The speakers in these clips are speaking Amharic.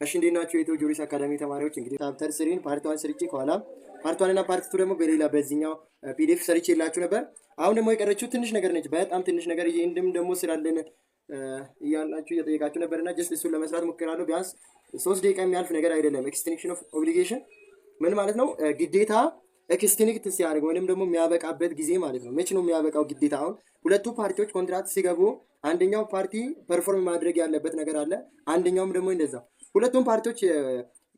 እሺ እንዴት ናችሁ የኢትዮ ጆሪስ አካዳሚ ተማሪዎች? እንግዲህ ቻፕተር 3 ፓርት 1 ሰርቼ ከኋላ ፓርት 1 እና ፓርት 2 ደግሞ በሌላ በዚህኛው ፒዲኤፍ ሰርቼላችሁ ነበር። አሁን ደግሞ የቀረችው ትንሽ ነገር ነች፣ በጣም ትንሽ ነገር። ይሄንም ደግሞ ስላለን እያላችሁ እየጠየቃችሁ ነበርና ጀስት እሱን ለመስራት ሞክራለሁ። ቢያንስ 3 ደቂቃ የሚያልፍ ነገር አይደለም። ኤክስቴንሽን ኦፍ ኦብሊጌሽን ምን ማለት ነው? ግዴታ ኤክስቲንክት ሲያደርግ ወይንም ደግሞ የሚያበቃበት ጊዜ ማለት ነው። መቼ ነው የሚያበቃው ግዴታ? አሁን ሁለቱ ፓርቲዎች ኮንትራክት ሲገቡ አንደኛው ፓርቲ ፐርፎርም ማድረግ ያለበት ነገር አለ፣ አንደኛውም ደግሞ እንደዛ። ሁለቱም ፓርቲዎች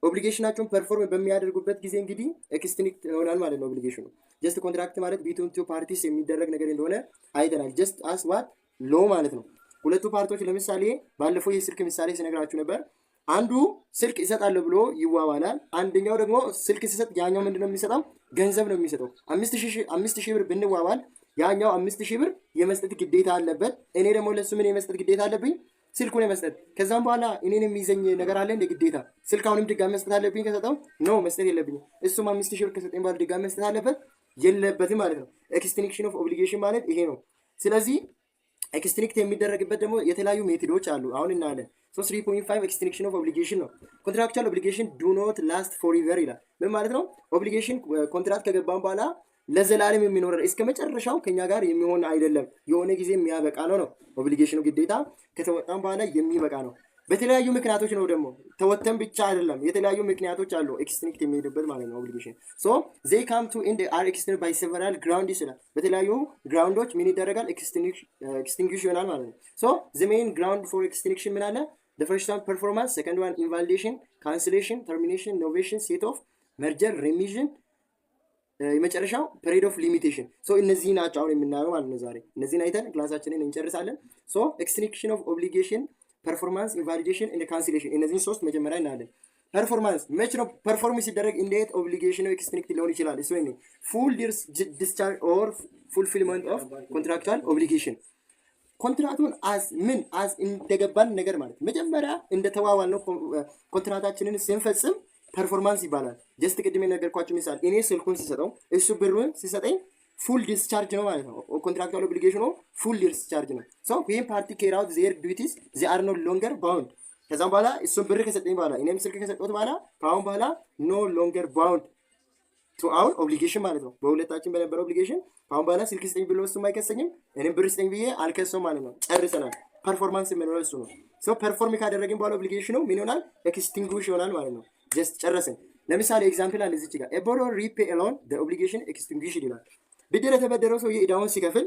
ኦብሊጌሽናቸውን ፐርፎርም በሚያደርጉበት ጊዜ እንግዲህ ኤክስቲንክት ይሆናል ማለት ነው ኦብሊጌሽኑ። ጀስት ኮንትራክት ማለት ቢትዊን ቱ ፓርቲስ የሚደረግ ነገር እንደሆነ አይተናል። ጀስት አስ ዋት ሎ ማለት ነው። ሁለቱ ፓርቲዎች ለምሳሌ ባለፈው የስልክ ምሳሌ ሲነግራችሁ ነበር። አንዱ ስልክ ይሰጣል ብሎ ይዋዋላል። አንደኛው ደግሞ ስልክ ሲሰጥ ያኛው ምንድነው የሚሰጠው? ገንዘብ ነው የሚሰጠው። 5000 ብር ብንዋዋል ያኛው 5000 ብር የመስጠት ግዴታ አለበት። እኔ ደግሞ ለሱ ምን የመስጠት ግዴታ አለብኝ? ስልኩን የመስጠት። ከዛም በኋላ እኔን የሚይዘኝ ነገር አለ እንደ ግዴታ። ስልክ አሁንም ድጋሚ መስጠት አለብኝ ከሰጠው? ነው መስጠት የለብኝም። እሱም 5000 ብር ከሰጠኝ በኋላ ድጋሚ መስጠት አለበት የለበትም ማለት ነው። ኤክስቲንክሽን ኦፍ ኦብሊጌሽን ማለት ይሄ ነው። ስለዚህ ኤክስቲንክት የሚደረግበት ደግሞ የተለያዩ ሜቶዶች አሉ። አሁን እናያለን። 3.5 ኤክስቲንክሽን ኦፍ ኦብሊጌሽን ነው። ኮንትራክቹዋል ኦብሊጌሽን ዱ ኖት ላስት ፎርኤቨር ይላል። ምን ማለት ነው? ኦብሊጌሽን ኮንትራክት ከገባን በኋላ ለዘላለም የሚኖር እስከ መጨረሻው ከኛ ጋር የሚሆን አይደለም። የሆነ ጊዜ የሚያበቃ ነው። ኦብሊጌሽኑ ግዴታ ከተወጣን በኋላ የሚበቃ ነው። በተለያዩ ምክንያቶች ነው ደግሞ ተወተን ብቻ አይደለም። የተለያዩ ምክንያቶች አሉ ኤክስቲንክት የሚሄድበት ማለት ነው ኦብሊጌሽን። ሶ they come to end are extended by several grounds ይላል። በተለያዩ ግራውንዶች ምን ይደረጋል? ኤክስቲንግዊሽ ይሆናል ማለት ነው። ሶ the main ground for extinction ምን አለ? The first one performance, second one invalidation, cancellation, termination, novation, set off, merger, remission የመጨረሻው ፔሪድ ኦፍ ሊሚቴሽን። ሶ እነዚህ ናቸው አሁን የምናየው ማለት ነው። ዛሬ እነዚህን አይተን ክላሳችንን እንጨርሳለን። ሶ ኤክስቲንክሽን ኦፍ ኦብሊጌሽን፣ ፐርፎርማንስ፣ ኢንቫሊዴሽን እና ካንሲሌሽን እነዚህን ሶስት መጀመሪያ እናያለን። ፐርፎርማንስ መቼ ነው ፐርፎርም ሲደረግ? እንዴት ኦብሊጌሽኑ ኤክስቲንክት ሊሆን ይችላል? እሱ ነው ፉል ዲስቻርጅ ኦር ፉልፊልመንት ኦፍ ኮንትራክቹዋል ኦብሊጌሽን። ኮንትራክቱን አዝ እንደገባን ነገር ማለት መጀመሪያ እንደተዋዋል ነው ኮንትራክታችንን ስንፈጽም ፐርፎርማንስ ይባላል። ጀስት ቅድም የነገርኳችሁ ምሳሌ እኔ ስልኩን ሲሰጠው እሱ ብሩን ሲሰጠኝ ፉል ዲስቻርጅ ነው ማለት ነው። ኮንትራክቹዋል ኦብሊጌሽኑ ፉል ዲስቻርጅ ነው። ሶ ዌን ፓርቲ ኬር አውት ዜር ዱቲስ ዜ አር ኖ ሎንገር ባውንድ። ከዛም በኋላ እሱን ብር ከሰጠኝ በኋላ እኔም ስልክ ከሰጠሁት በኋላ ከአሁን በኋላ ኖ ሎንገር ባውንድ ቱ አውር ኦብሊጌሽን ማለት ነው። በሁለታችን በነበረ ኦብሊጌሽን ከአሁን በኋላ ስልክ ስጠኝ ብሎ እሱም አይከሰኝም፣ እኔም ብር ስጠኝ ብዬ አልከሰው ማለት ነው። ጨርሰናል። ፐርፎርማንስ የምንለው እሱ ነው። ሶ ፐርፎርም ካደረግን በኋላ ኦብሊጌሽኑ ምን ይሆናል? ኤክስቲንጉሽ ይሆናል ማለት ነው። ጀስት ጨረስን። ለምሳሌ ኤግዛምፕል አለ እዚህ ጋር ኤ ቦሮወር ሪፔይ አሎን ዘ ኦብሊጌሽን ኤክስቲንጉሽድ ይላል። ብድር የተበደረው ሰው የዕዳውን ሲከፍል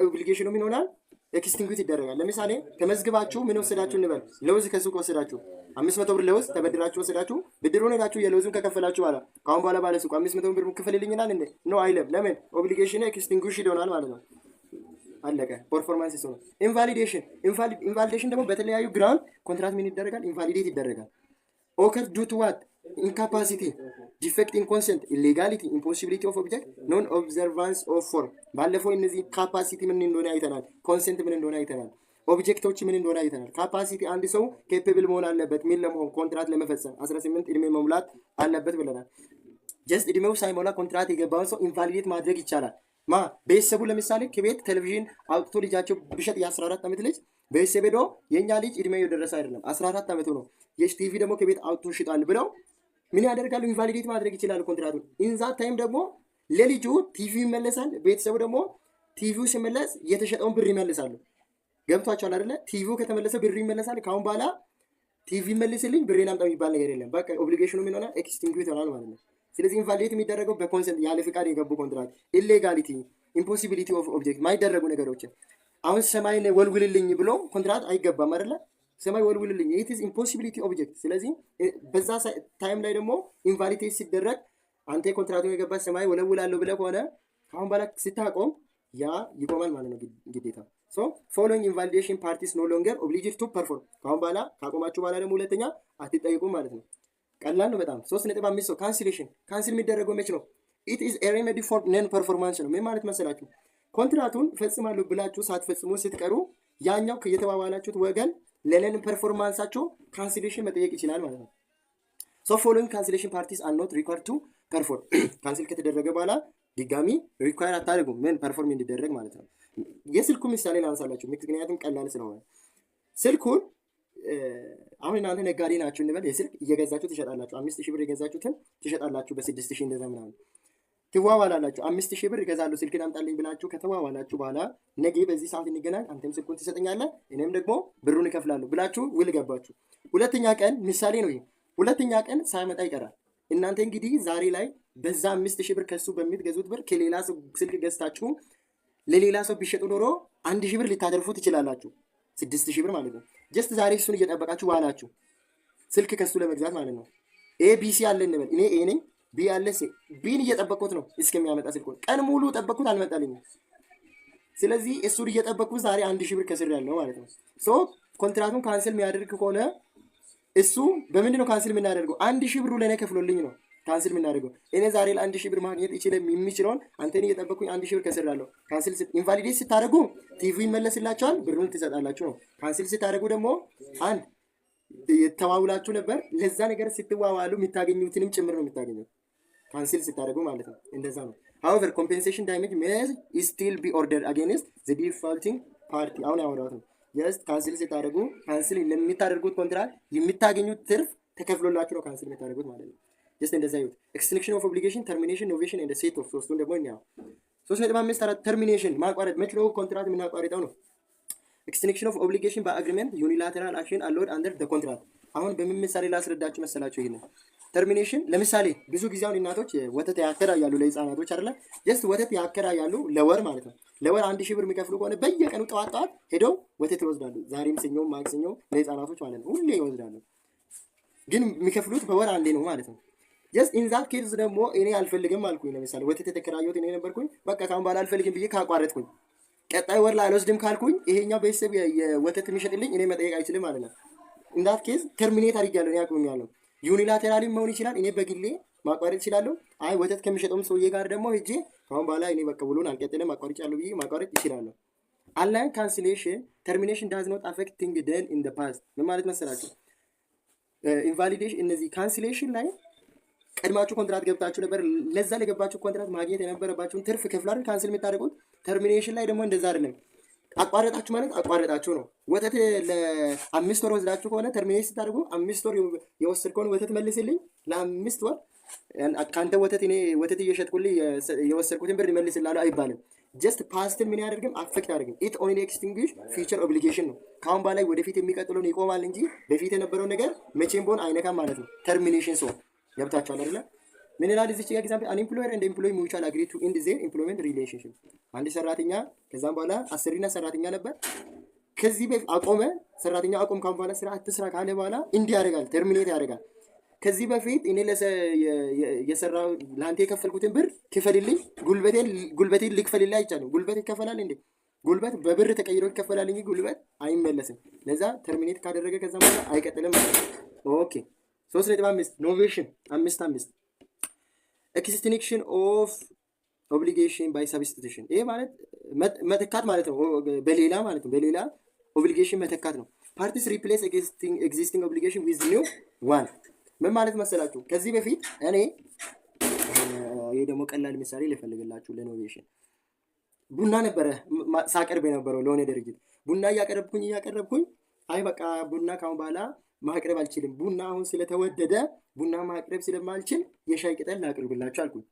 ኦብሊጌሽኑ ምን ይሆናል? ኤክስቲንጉት ይደረጋል። ለምሳሌ ተመዝግባችሁ ምን ወሰዳችሁ እንበል፣ ለውዝ ከሱቅ ወሰዳችሁ 500 ብር ለውዝ ተበድራችሁ ወሰዳችሁ። ብድሩን ሄዳችሁ የለውዙን ከከፈላችሁ በኋላ ከአሁን በኋላ ባለ ሱቅ 500 ብር ክፈልልኝናል እንዴ? ነው አይለም። ለምን? ኦብሊጌሽኑ ኤክስቲንጉሽድ ይሆናል ማለት ነው። አለቀ። ፐርፎርማንስ ነው። ኢንቫሊዴሽን ደግሞ በተለያዩ ግራውንድ ኮንትራክት ምን ይደረጋል? ኢንቫሊዴት ይደረጋል። ኦከር ዱ ቱ ዋት? ኢንካፓሲቲ፣ ዲፌክት ኢን ኮንሰንት፣ ኢሌጋሊቲ፣ ኢምፖሲቢሊቲ ኦፍ ኦብጀክት፣ ኖን ኦብዘርቫንስ ኦፍ ፎርም። ባለፈው እነዚህ ካፓሲቲ ምን እንደሆነ አይተናል። ኮንሰንት ምን እንደሆነ አይተናል። ኦብጀክቶች ምን እንደሆነ አይተናል። ካፓሲቲ አንድ ሰው ኬፔብል መሆን አለበት ምን ለመሆን ኮንትራክት ለመፈጸም 18 እድሜ መሙላት አለበት ብለናል። ጀስት እድሜው ሳይሞላ ኮንትራክት የገባውን ሰው ኢንቫሊዴት ማድረግ ይቻላል። ቤተሰቡ ለምሳሌ ከቤት ቴሌቪዥን አውጥቶ ልጃቸው ብሸጥ የ14 ዓመት ልጅ ቤተሰብ ሄዶ የእኛ ልጅ እድሜው የደረሰ አይደለም 14 ዓመቱ ነው ቲቪ ደግሞ ከቤት አውጥቶ ሽጣል ብለው ምን ያደርጋሉ? ኢንቫሊዴት ማድረግ ይችላሉ ኮንትራክቱን። ኢንዛ ታይም ደግሞ ለልጁ ቲቪ ይመለሳል። ቤተሰቡ ደግሞ ቲቪው ሲመለስ የተሸጠውን ብር ይመልሳሉ። ገብቷቸዋል አይደለ? ቲቪው ከተመለሰ ብር ይመለሳል። ካሁን በኋላ ቲቪ መልስልኝ ብሬን አምጣ የሚባል ነገር የለም። በቃ ኦብሊጌሽኑ ምን ሆነ? ኤክስቲንጉት ይሆናል ማለት ነው። ስለዚህ ኢንቫሊዴት የሚደረገው በኮንሰንት ያለ ፍቃድ የገቡ ኮንትራክት፣ ኢሌጋሊቲ፣ ኢምፖሲቢሊቲ ኦፍ ኦብጀክት ማይደረጉ ነገሮችን። አሁን ሰማይን ወልውልልኝ ብሎ ኮንትራክት አይገባም አይደለ? ሰማይ ወልውልልኝ ኢት ኢዝ ኢምፖሲቢሊቲ ኦብጀክት። ስለዚህ በዛ ታይም ላይ ደግሞ ኢንቫሊዴት ሲደረግ አንተ ኮንትራክቱን የገባ ሰማይ ወለውላለሁ ብለህ ከሆነ ካሁን በኋላ ስታቆም ያ ይቆማል ማለት ነው ግዴታ። ሶ ፎሎዊንግ ኢንቫሊዴሽን ፓርቲስ ኖ ሎንገር ኦብሊጅድ ቱ ፐርፎርም። ካሁን በኋላ ካቆማችሁ በኋላ ደግሞ ሁለተኛ አትጠይቁም ማለት ነው። ቀላል ነው በጣም። 3.5 ሰው ካንሲሌሽን። ካንሲል የሚደረገው መች ነው? ኢት ኢዝ ኤ ሬሜዲ ፎር ነን ፐርፎርማንስ ነው። ምን ማለት መሰላችሁ? ኮንትራክቱን ፈጽማለሁ ብላችሁ ሳትፈጽሙ ስትቀሩ ያኛው የተባባላችሁት ወገን ለነን ፐርፎርማንሳችሁ ካንሲሌሽን መጠየቅ ይችላል ማለት ነው። ሶ ፎሎዊንግ ካንሲሌሽን ፓርቲስ አር ኖት ሪኳርድ ቱ ፐርፎርም። ካንሲል ከተደረገ በኋላ ድጋሚ ሪኳየር አታደርጉም ምን ፐርፎርም እንዲደረግ ማለት ነው። የስልኩ ምሳሌ ላንሳላችሁ ምክንያቱም ቀላል ስለሆነ። ስልኩን አሁን እናንተ ነጋዴ ናችሁ እንበል፣ የስልክ እየገዛችሁ ትሸጣላችሁ። 5000 ብር የገዛችሁትን ትሸጣላችሁ በ6000 እንደዛ ምናምን ትዋዋላላችሁ። 5000 ብር እገዛለሁ ስልክን አምጣልኝ ብላችሁ ከተዋዋላችሁ በኋላ ነገ በዚህ ሰዓት እንገናኝ፣ አንተም ስልኩን ትሰጠኛለህ፣ እኔም ደግሞ ብሩን እከፍላለሁ ብላችሁ ውል ገባችሁ። ሁለተኛ ቀን ምሳሌ ነው ይሄ። ሁለተኛ ቀን ሳይመጣ ይቀራል። እናንተ እንግዲህ ዛሬ ላይ በዛ 5000 ብር ከሱ በምትገዙት ብር ከሌላ ሰው ስልክ ገዝታችሁ ለሌላ ሰው ቢሸጡ ኖሮ 1000 ብር ልታተርፉ ትችላላችሁ። 6000 ብር ማለት ነው። ጀስት ዛሬ እሱን እየጠበቃችሁ ዋላችሁ ስልክ ከሱ ለመግዛት ማለት ነው። ኤ ቢ ሲ አለ እንበል፣ እኔ ኤ ነኝ፣ ቢ አለ ሲ። ቢን እየጠበቁት ነው እስከሚያመጣ ስልኩን። ቀን ሙሉ ጠበቁት፣ አልመጣልኝም። ስለዚህ እሱን እየጠበቁት ዛሬ 1000 ብር ከስር ያለው ማለት ነው። ሶ ኮንትራቱን ካንስል የሚያደርግ ከሆነ እሱ በምንድን ነው ካንስል የምናደርገው? 1000 ብሩ ለእኔ ከፍሎልኝ ነው ካንስል የምናደርገው። እኔ ዛሬ ለ1000 ብር ማግኘት የሚችለውን አንተን እየጠበቁኝ 1000 ብር ከስር ያለው ካንስል ኢንቫሊዴት ስታደርጉ ቲቪ ይመለስላችኋል፣ ብሩን ትሰጣላችሁ ነው። ካንስል ስታደርጉ ደግሞ አንድ የተዋውላችሁ ነበር፣ ለዛ ነገር ስትዋዋሉ የምታገኙትንም ጭምር ነው የምታገኙት ካንስል ስታደርጉ ማለት ነው። እንደዛ ነው። however compensation damage may still be ordered against the defaulting party አሁን ያወራሁት ነው። ጀስት ካንስል ስታደርጉ ካንስል ለምታደርጉት ኮንትራክት የምታገኙት ትርፍ ተከፍሎላችሁ ነው ካንስል የምታደርጉት ማለት ነው። ጀስት እንደዛ ይሁት። ኤክስቴንሽን ኦፍ ኦብሊጌሽን፣ ተርሚኔሽን፣ ኖቬሽን ኤንድ ሴት ኦፍ ሶስቱን ደግሞ እኛው 3.54 ተርሚኔሽን ማቋረጥ መች ነው ኮንትራክት የምናቋርጠው ነው። ኤክስቴንሽን ኦፍ ኦብሊጌሽን በአግሪመንት ዩኒላተራል አክሽን አሎድ አንደር ዘ ኮንትራክት። አሁን በምን ምሳሌ ላስረዳችሁ መሰላችሁ? ይሄን ተርሚኔሽን ለምሳሌ ብዙ ጊዜ አሁን እናቶች ወተት ያከራያሉ ለህፃናቶች አይደለ? ጀስት ወተት ያከራያሉ ለወር ማለት ነው። ለወር 1000 ብር የሚከፍሉ ከሆነ በየቀኑ ጠዋት ጠዋት ሄደው ወተት ይወስዳሉ። ዛሬም ሰኞም ማክሰኞ ለህፃናቶች ማለት ነው ሁሌ ይወስዳሉ። ግን የሚከፍሉት በወር አንዴ ነው ማለት ነው። ጀስት ኢን ዛት ኬዝ ደግሞ እኔ አልፈልግም አልኩኝ። ለምሳሌ ወተት የተከራየሁት እኔ ነበርኩኝ። በቃ ካሁን በኋላ አልፈልግም ብዬ ካቋረጥኩኝ ቀጣይ ወር ላይ አልወስድም ካልኩኝ ይሄኛው ቤተሰብ የወተት የሚሸጥልኝ እኔ መጠየቅ አይችልም ማለት ነው። ኢን ዛት ኬዝ ተርሚኔት አድርጌያለሁ፣ እኔ አቁሜያለሁ። ዩኒላተራሊ መሆን ይችላል። እኔ በግሌ ማቋረጥ እችላለሁ። አይ ወተት ከሚሸጠውም ሰውዬ ጋር ደግሞ ሄጄ ካሁን በኋላ እኔ በቃ ብሎን አልቀጥልም አቋርጫለሁ ብዬ ማቋረጥ ይችላለሁ። አንላይን ካንስሌሽን ተርሚኔሽን ዳዝ ኖት አፌክት ቲንግ ደን ኢን ዘ ፓስት። ምን ማለት መሰላችሁ? ኢንቫሊዴሽን እነዚህ ካንስሌሽን ላይ ቀድማችሁ ኮንትራት ገብታችሁ ነበር። ለዛ ለገባችሁ ኮንትራት ማግኘት የነበረባችሁን ትርፍ ከፍላችሁ ካንስል የምታደርጉት። ተርሚኔሽን ላይ ደግሞ እንደዛ አይደለም። አቋረጣችሁ ማለት አቋረጣችሁ ነው። ወተት ለ5 ወር ወስዳችሁ ከሆነ ተርሚኔት ስታደርጉ 5 ወር የወሰድከውን ወተት መልስልኝ፣ ለ5 ወር ካንተ ወተት እኔ ወተት እየሸጥኩልኝ የወሰድኩትን ብር መልስልሃለሁ አይባልም። ጀስት ፓስትን ምን ያደርግም አፌክት አያደርግም። ኢት ኦንሊ ኤክስቲንጉሽ ፊውቸር ኦብሊጌሽን ነው። ካሁን በላይ ወደፊት የሚቀጥለውን ይቆማል እንጂ በፊት የነበረው ነገር መቼም ቢሆን አይነካም ማለት ነው። ተርሚኔሽን ሰው ገብታችኋል አይደለ? ምን ይላል እዚህ ጋር ኤግዛምፕል አን ኤምፕሎየር ኤንድ ኤምፕሎይ ሙቹዋል አግሪ ቱ ኢንድ ዜር ኤምፕሎይመንት ሪሌሽንሺፕ። አንድ ሰራተኛ ከዛም በኋላ አሰሪና ሰራተኛ ነበር። ከዚህ በፊት አቆመ፣ ሰራተኛ አቆም ካሁን በኋላ ስራ አትስራ ካለ በኋላ እንዲህ ያደርጋል፣ ተርሚኔት ያደርጋል። ከዚህ በፊት እኔ የሰራው ለአንተ የከፈልኩትን ብር ክፈልልኝ፣ ጉልበቴን ልክፈልልህ አይቻልም። ጉልበት ይከፈላል እንዴ? ጉልበት በብር ተቀይሮ ይከፈላል እንጂ ጉልበት አይመለስም። ለዛ ተርሚኔት ካደረገ ከዛም በኋላ አይቀጥልም ማለት ነው። ኦኬ 3.5 ኖቬሽን 5 ኤክስቴንሽን ኦፍ ኦብሊጌሽን ባይ ሰብስቲቱሽን። ይሄ ማለት መተካት ማለት ነው፣ በሌላ ማለት ነው። በሌላ ኦብሊጌሽን መተካት ነው። ፓርቲስ ሪፕሌስ ኤግዚስቲንግ ኦብሊጌሽን ዊዝ ኒው ዋን። ምን ማለት መሰላችሁ? ከዚህ በፊት እኔ ይሄ ደግሞ ቀላል ምሳሌ ልፈልግላችሁ ለኖቬሽን። ቡና ነበረ ሳቀርብ የነበረው ለሆነ ድርጅት። ቡና እያቀረብኩኝ አይ በቃ ቡና ካሁን በኋላ ማቅረብ አልችልም፣ ቡና አሁን ስለተወደደ ቡና ማቅረብ ስለማልችል የሻይ ቅጠል ላቅርብላችሁ አልኩኝ።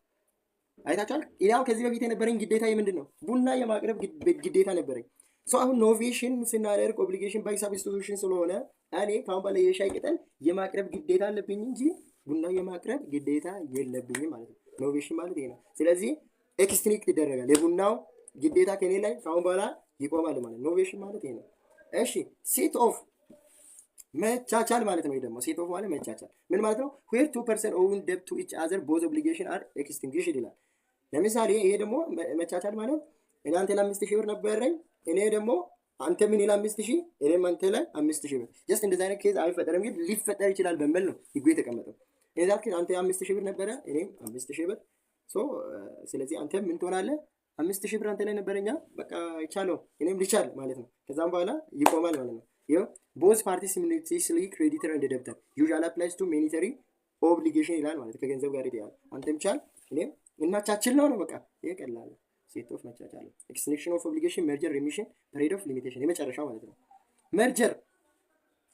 አይታችኋል። ያው ከዚህ በፊት የነበረኝ ግዴታ ምንድን ነው? ቡና የማቅረብ ግዴታ ነበረኝ። ሶ አሁን ኖቬሽን ስናደርግ ኦብሊጌሽን ባይ ሰብስቲቱሽን ስለሆነ እኔ ካሁን በኋላ የሻይ ቅጠል የማቅረብ ግዴታ አለብኝ እንጂ ቡና የማቅረብ ግዴታ የለብኝም ማለት ነው። ኖቬሽን ማለት ይሄ ነው። ስለዚህ ኤክስትሪክት ይደረጋል። የቡናው ግዴታ ከኔ ላይ ካሁን በኋላ ይቆማል ማለት ነው። ኖቬሽን ማለት ይሄ ነው። እሺ ሴት ኦፍ መቻቻል ማለት ነው። ደግሞ ሴት ኦፍ ማለት መቻቻል ምን ማለት ነው? where two person own debt to each other both obligation are extinguished ይላል። ለምሳሌ ይሄ ደግሞ መቻቻል ማለት እኔ አንተ ላይ 5000 ብር ነበረኝ፣ እኔ ደግሞ አንተ ምን ይላል 5000 እኔም አንተ ላይ 5000 ብር። ጀስት እንደዛ አይነት ኬዝ አይፈጠርም፣ ግን ሊፈጠር ይችላል በሚል ነው ህጉ የተቀመጠው። እዛ ኬዝ አንተ 5000 ብር ነበረ፣ እኔም 5000 ብር። ስለዚህ አንተ ምን ትሆናለህ? 5000 ብር አንተ ላይ ነበረኛ፣ በቃ ይቻለው እኔም ልቻል ማለት ነው። ከዛም በኋላ ይቆማል ማለት ነው። ይኸው both parties simultaneously creditor and debtor usually applies to monetary obligation ይላል ማለት ከገንዘብ ጋር ይያያል። አንተም ቻል እኔም እናቻችል ነው በቃ ይሄ ቀላል ሴት ኦፍ መቻቻል። ኤክስቴንሽን ኦፍ ኦብሊጌሽን መርጀር ሪሚሽን ፔሪድ ኦፍ ሊሚቴሽን የመጨረሻው ማለት ነው። መርጀር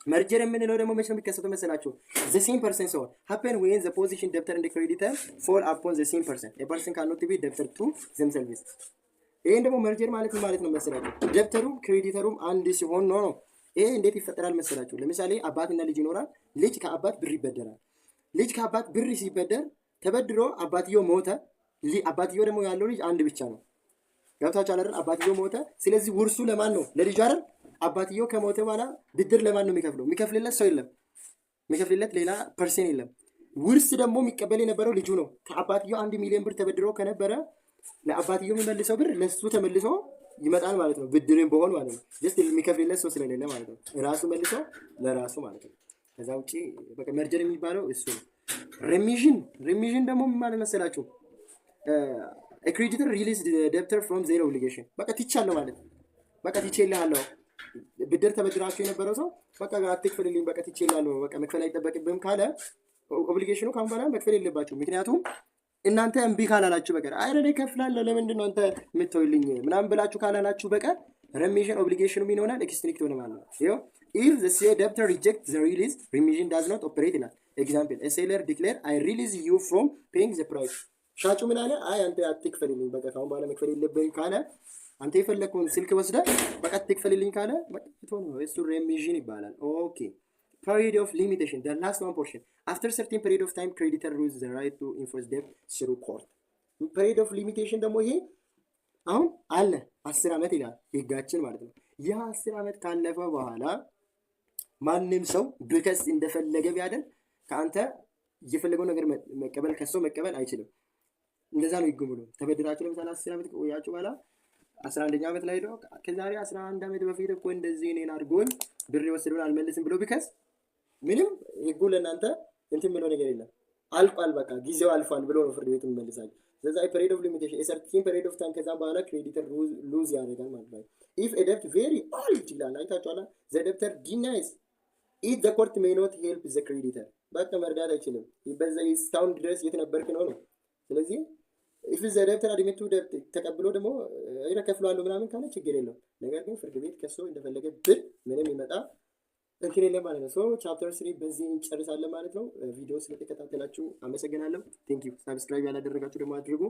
መርጀር የምንለው ደግሞ መቼ ነው የሚከሰተው መሰላችሁ? ዘ ሴም ፐርሰን ሲሆን happen when the position debtor and the creditor fall upon the same person. a person cannot be debtor to themselves. ይሄን ደግሞ መርጀር ማለት ምን ማለት ነው መሰላችሁ? ደብተሩም ክሬዲተሩም አንድ ሲሆን ነው። ይሄ እንዴት ይፈጠራል መሰላችሁ? ለምሳሌ አባትና ልጅ ይኖራል። ልጅ ከአባት ብር ይበደራል። ልጅ ከአባት ብር ሲበደር ተበድሮ አባትየው ሞተ። አባትየው ደግሞ ያለው ልጅ አንድ ብቻ ነው። ገብታችኋል አይደል? አባትየው ሞተ። ስለዚህ ውርሱ ለማን ነው? ለልጁ አይደል? አባትየው ከሞተ በኋላ ብድር ለማን ነው የሚከፍለው? የሚከፍልለት ሰው የለም። የሚከፍልለት ሌላ ፐርሰን የለም። ውርስ ደግሞ የሚቀበል የነበረው ልጁ ነው። ከአባትየው 1 ሚሊዮን ብር ተበድሮ ከነበረ ለአባትየው የሚመልሰው ብር ለሱ ተመልሶ ይመጣል ማለት ነው። ብድርን በሆን ማለት ነው። ጀስት የሚከፍልለት ሰው ስለሌለ ማለት ነው። ራሱ መልሶ ለራሱ ማለት ነው። ከዛ ውጪ በቃ መርጀር የሚባለው እሱ ነው። ሪሚዥን ደግሞ ምን ማለት መሰላችሁ? a creditor release the debtor from their obligation። በቃ ትቻለሁ ማለት ነው። በቃ ትቼልሃለሁ። ብድር ተበድራችሁ የነበረው ሰው በቃ አትክፈልልኝ፣ በቃ ትቼልሃለሁ፣ በቃ መክፈል አይጠበቅብህም ካለ ኦብሊጌሽኑ ካሁን በኋላ መክፈል የለባችሁ። ምክንያቱም እናንተ እምቢ ካላላችሁ በቀር አይደል እከፍላለሁ ለምንድን ነው አንተ የምትተውልኝ ምናምን ብላችሁ ካላላችሁ በቀር remission obligation ምን ይሆናል? ኤክስትሪክት ሆነ ማለት ነው። ይኸው if the say debtor reject the release, remission does not operate ይላል። ኤግዛምፕል a seller declare I release you from paying the price። ሻጩ ምን አለ? አይ አንተ አትክፈልልኝ፣ በቃ ካሁን በኋላ መክፈል የለብህም ካለ አንተ የፈለከውን ስልክ ወስደህ በቃ አትክፈልልኝ ካለ በቃ እሱ remission ይባላል። ኦኬ period of limitation, the last one portion. After certain period of time, creditor loses the right to enforce debt through court. period of limitation ደግሞ ይሄ አሁን አለ 10 ዓመት ይላል ህጋችን ማለት ነው። ያ 10 ዓመት ካለፈ በኋላ ማንም ሰው ብከስ እንደፈለገ ቢያደርግ ከአንተ የፈለገው ነገር መቀበል ከሰው መቀበል አይችልም። እንደዛ ነው ይገሙ ነው። ተበድራችሁ ለምሳሌ 10 ዓመት ቆያችሁ በኋላ 11ኛ ዓመት ላይ ነው ከዛሬ 11 ዓመት በፊት እኮ እንደዚህ እኔን አድርጎኝ ብር ወስደውን አልመልስም ብሎ ቢከስ ምንም ህጉ ለእናንተ እንትን ብሎ ነገር የለም። አልቋል፣ በቃ ጊዜው አልፏል ብሎ ነው ፍርድ ቤቱ የሚመልሳል። ስለዛ period of limitation a certain period of time ከዛ በኋላ creditor lose ያደርጋል ማለት ነው። if a debt very old ይላል አይታችኋል። the debtor denies it, the court may not help the creditor። በቃ መርዳት አይችልም። በዛ እስካሁን ድረስ የተነበርክ ነው። ስለዚህ if the debtor admit to debt ተቀብሎ ደግሞ ይከፍላሉ ምናምን ካለ ችግር የለው። ነገር ግን ፍርድ ቤት ከሰው እንደፈለገ ብር ምንም ይመጣ እንትን የለም ማለት ነው። ሶ ቻፕተር 3 በዚህ እንጨርሳለን ማለት ነው። ቪዲዮ ስለተከታተላችሁ አመሰግናለሁ። ቴንክ ዩ። ሰብስክራይብ ያላደረጋችሁ ደግሞ አድርጉ።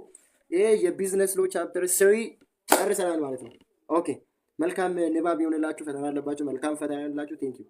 ይሄ የቢዝነስ ሎ ቻፕተር 3 ጨርሰናል ማለት ነው። ኦኬ መልካም ንባብ ይሁንላችሁ። ፈተና አለባችሁ። መልካም ፈተና ይሁንላችሁ። ቴንክ ዩ።